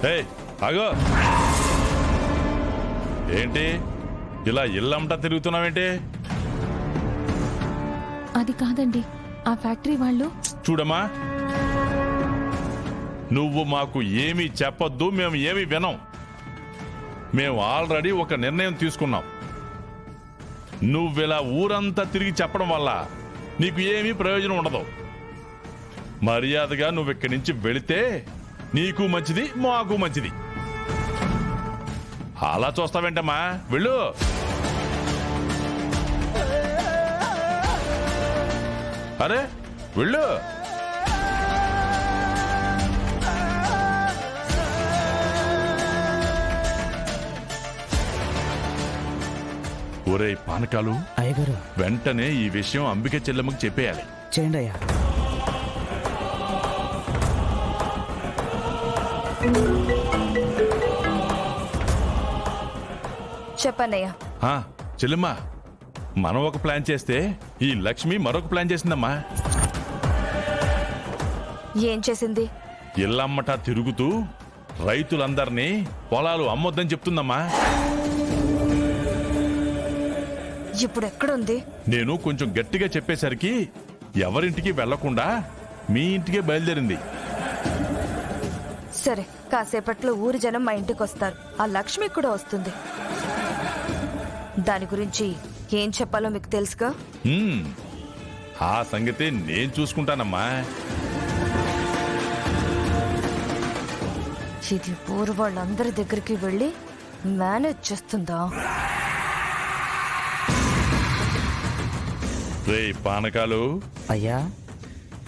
ఏయ్ ఆగో, ఏంటి ఇలా ఇల్లంటా తిరుగుతున్నావేంటి? అది కాదండి, ఆ ఫ్యాక్టరీ వాళ్ళు. చూడమ్మా, నువ్వు మాకు ఏమీ చెప్పొద్దు, మేము ఏమీ వినం. మేము ఆల్రెడీ ఒక నిర్ణయం తీసుకున్నాం. నువ్విలా ఊరంతా తిరిగి చెప్పడం వల్ల నీకు ఏమీ ప్రయోజనం ఉండదు. మర్యాదగా నువ్వు ఇక్కడి నుంచి వెళితే నీకు మంచిది, మాకు మంచిది. అలా చూస్తావేంటమ్మా, వెళ్ళు. అరే వెళ్ళు. ఒరేయ్ పానకాలు, అయ్యగారు వెంటనే ఈ విషయం అంబిక చెల్లెమ్మకి చెప్పేయాలి. చేయండి అయ్యా. చెప్పన్నయ్యా. చెల్లెమ్మ, మనం ఒక ప్లాన్ చేస్తే ఈ లక్ష్మి మరొక ప్లాన్ చేసిందమ్మా. ఏం చేసింది? ఇల్లమ్మట తిరుగుతూ రైతులందరినీ పొలాలు అమ్మొద్దని చెప్తుందమ్మా. ఇప్పుడు ఎక్కడుంది? నేను కొంచెం గట్టిగా చెప్పేసరికి ఎవరింటికి వెళ్లకుండా మీ ఇంటికే బయలుదేరింది. సరే, కాసేపట్లో ఊరి జనం మా ఇంటికి వస్తారు. ఆ లక్ష్మి కూడా వస్తుంది. దాని గురించి ఏం చెప్పాలో మీకు తెలుసుగా. ఆ సంగతి నేను చూసుకుంటానమ్మా. ఇది ఊరు వాళ్ళందరి దగ్గరికి వెళ్ళి మేనేజ్ చేస్తుందా? రే పానకాలు, అయ్యా,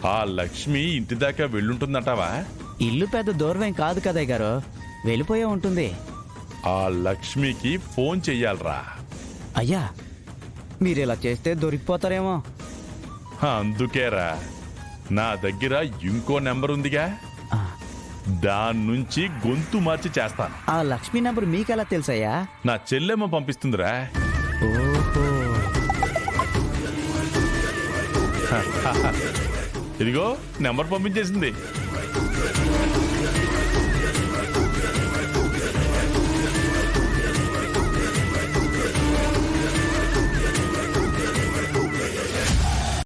ఆ లక్ష్మి ఇంటి దాకా వెళ్ళుంటుందంటావా? ఇల్లు పెద్ద దూరమేం కాదు కదా గారు, వెళ్ళిపోయే ఉంటుంది. ఆ లక్ష్మికి ఫోన్ చెయ్యాలరా. అయ్యా, మీరు ఇలా చేస్తే దొరికిపోతారేమో. అందుకేరా నా దగ్గర ఇంకో నెంబర్ ఉందిగా, ఆ, దాని నుంచి గొంతు మార్చి చేస్తాను. ఆ లక్ష్మి నంబర్ మీకెలా తెలుసయ్యా? నా చెల్లెమ్మ పంపిస్తుందిరా. ఓహో, ఇదిగో నెంబర్ పంపించేసింది.